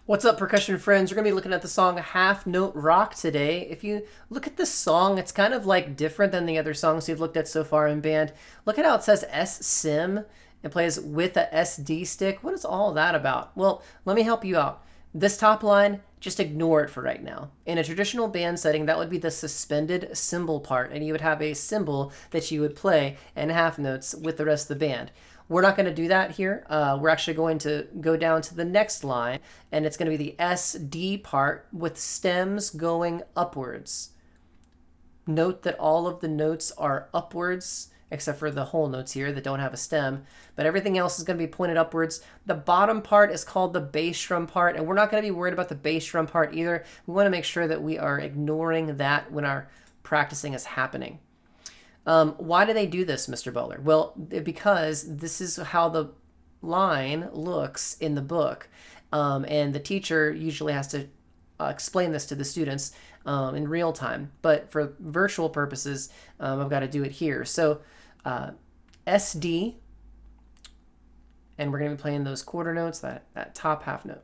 What's up, percussion friends? We're going to be looking at the song Half Note Rock today. If you look at this song, it's kind of like different than the other songs we've looked at so far in band. Look at how it says S-Sim. It plays with a SD stick. What is all that about? Well, let me help you out. This top line, just ignore it for right now. In a traditional band setting, that would be the suspended cymbal part, and you would have a cymbal that you would play in half notes with the rest of the band. We're not going to do that here. We're actually going to go down to the next line, and it's going to be the SD part with stems going upwards. Note that all of the notes are upwards, except for the whole notes here that don't have a stem, but everything else is going to be pointed upwards. The bottom part is called the bass drum part, and we're not going to be worried about the bass drum part either. We want to make sure that we are ignoring that when our practicing is happening. Why do they do this, Mr. Butler? Well, because this is how the line looks in the book. And the teacher usually has to explain this to the students in real time. But for virtual purposes, I've got to do it here. So SD, and we're going to be playing those quarter notes, that top half note.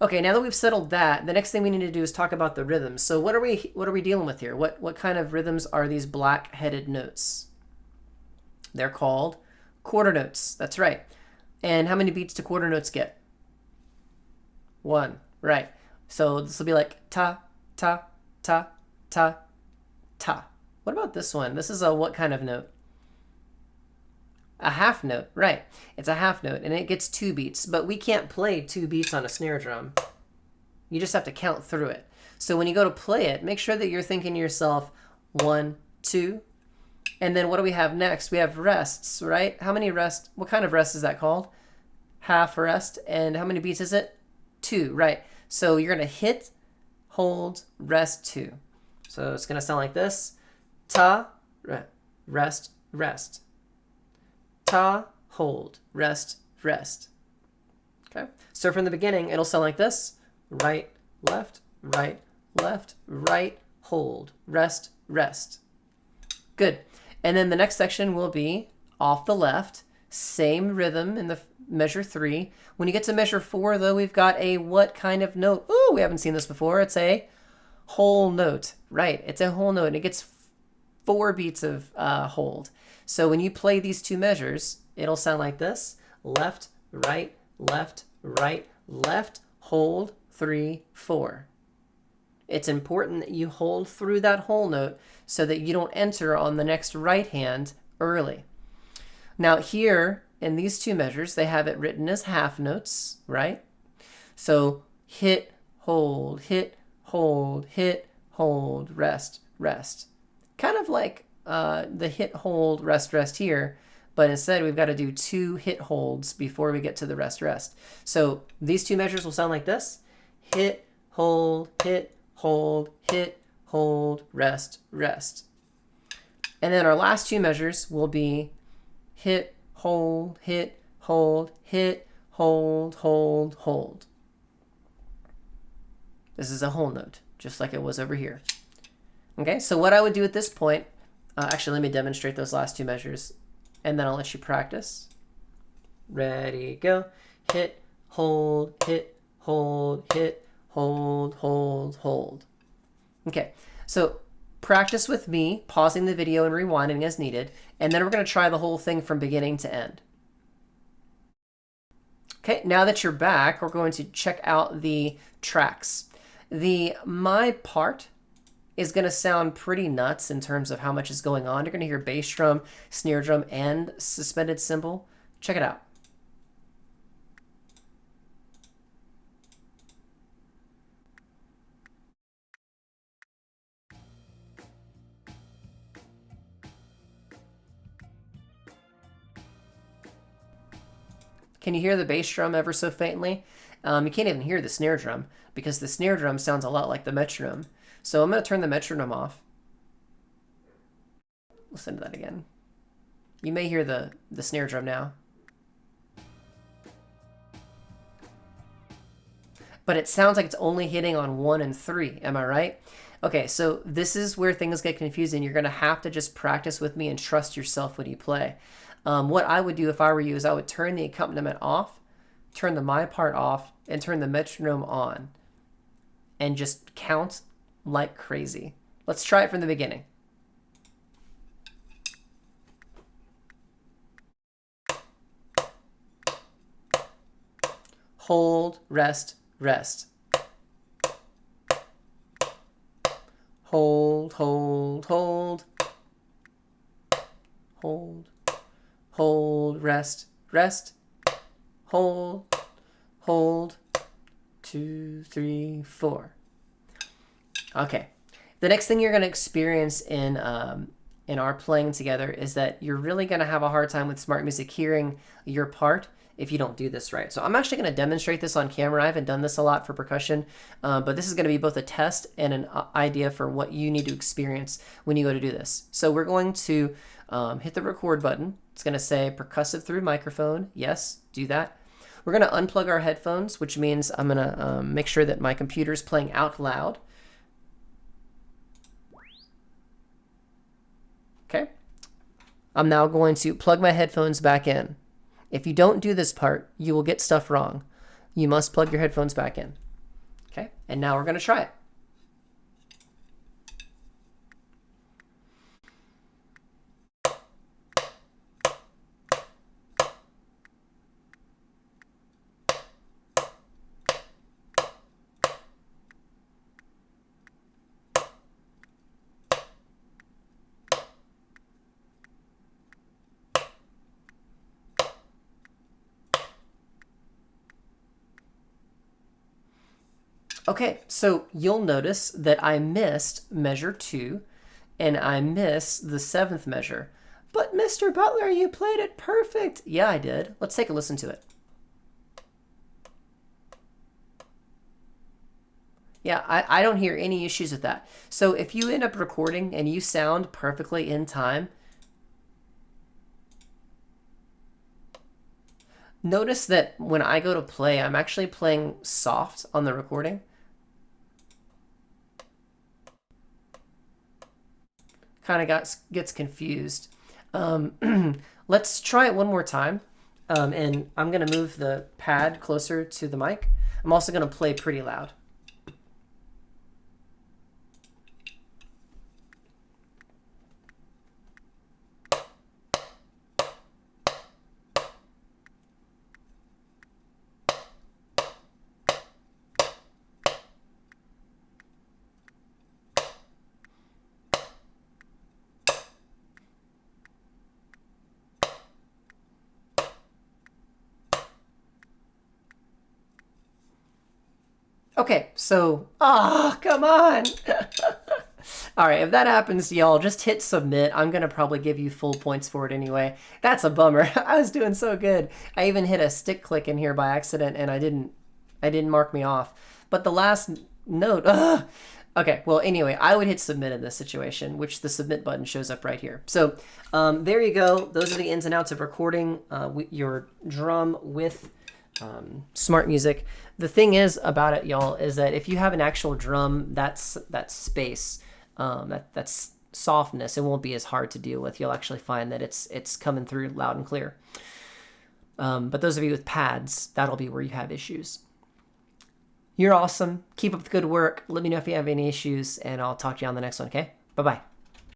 Okay, now that we've settled that, the next thing we need to do is talk about the rhythms. So what are we dealing with here? What kind of rhythms are these black-headed notes? They're called quarter notes. That's right. And how many beats do quarter notes get? One. Right. So this will be like ta, ta, ta, ta, ta. What about this one? This is a what kind of note? A half note, right. It's a half note, and it gets 2 beats, but we can't play 2 beats on a snare drum. You just have to count through it. So when you go to play it, make sure that you're thinking to yourself, 1, 2, and then what do we have next? We have rests, right? How many rests? What kind of rest is that called? Half rest, and how many beats is it? 2, right. So you're going to hit, hold, rest, 2. So it's going to sound like this. Ta, rest, rest. Ta, hold, rest, rest. Okay. So from the beginning, it'll sound like this. Right, left, right, left, right, hold, rest, rest. Good. And then the next section will be off the left, same rhythm in the measure 3. When you get to measure 4, though, we've got a what kind of note? Ooh, we haven't seen this before. It's a whole note. Right, it's a whole note, and it gets 4 beats of hold. So when you play these 2 measures, it'll sound like this. Left, right, left, right, left, hold, 3, 4. It's important that you hold through that whole note so that you don't enter on the next right hand early. Now here, in these 2 measures, they have it written as half notes, right? So hit, hold, rest, rest. Kind of like the hit, hold, rest, rest here, but instead we've got to do 2 hit holds before we get to the rest, rest. So these 2 measures will sound like this. Hit, hold, rest, rest. And then our last 2 measures will be hit, hold, hold. This is a whole note, just like it was over here. Okay, so what I would do at this point, actually, let me demonstrate those last 2 measures, and then I'll let you practice. Ready, go. Hit, hold, hold. Okay, so practice with me, pausing the video and rewinding as needed, and then we're going to try the whole thing from beginning to end. Okay, now that you're back, we're going to check out the tracks. The my part is going to sound pretty nuts in terms of how much is going on. You're going to hear bass drum, snare drum, and suspended cymbal. Check it out. Can you hear the bass drum ever so faintly? You can't even hear the snare drum because the snare drum sounds a lot like the metronome. So I'm going to turn the metronome off. Listen to that again. You may hear the snare drum now. But it sounds like it's only hitting on 1 and 3. Am I right? Okay, so this is where things get confusing. You're going to have to just practice with me and trust yourself when you play. What I would do if I were you is I would turn the accompaniment off, turn the my part off, and turn the metronome on and just count like crazy. Let's try it from the beginning. Hold, rest, rest. Hold, hold, hold. Hold, hold, rest, rest. Hold, hold. 2, 3, 4. Okay. The next thing you're going to experience in our playing together is that you're really going to have a hard time with smart music hearing your part if you don't do this right. So I'm actually going to demonstrate this on camera. I haven't done this a lot for percussion, but this is going to be both a test and an idea for what you need to experience when you go to do this. So we're going to hit the record button. It's going to say percussive through microphone. Yes, do that. We're going to unplug our headphones, which means I'm going to make sure that my computer's playing out loud. Okay. I'm now going to plug my headphones back in. If you don't do this part, you will get stuff wrong. You must plug your headphones back in. Okay. And now we're going to try it. Okay, so you'll notice that I missed measure 2 and I missed the 7th measure. But Mr. Butler, you played it perfect. Yeah, I did. Let's take a listen to it. Yeah, I don't hear any issues with that. So if you end up recording and you sound perfectly in time, notice that when I go to play, I'm actually playing soft on the recording. Kind of gets confused. Let's try it one more time. And I'm going to move the pad closer to the mic. I'm also going to play pretty loud. Okay, so, come on. All right, if that happens to y'all, just hit submit. I'm going to probably give you full points for it anyway. That's a bummer. I was doing so good. I even hit a stick click in here by accident, and I didn't mark me off. But the last note, Okay, well, anyway, I would hit submit in this situation, which the submit button shows up right here. So there you go. Those are the ins and outs of recording your drum with smart music. The thing is about it, y'all, is that if you have an actual drum, that space, that's softness, it won't be as hard to deal with. You'll actually find that it's coming through loud and clear. But those of you with pads, that'll be where you have issues. You're awesome. Keep up the good work. Let me know if you have any issues, and I'll talk to you on the next one, okay? Bye-bye.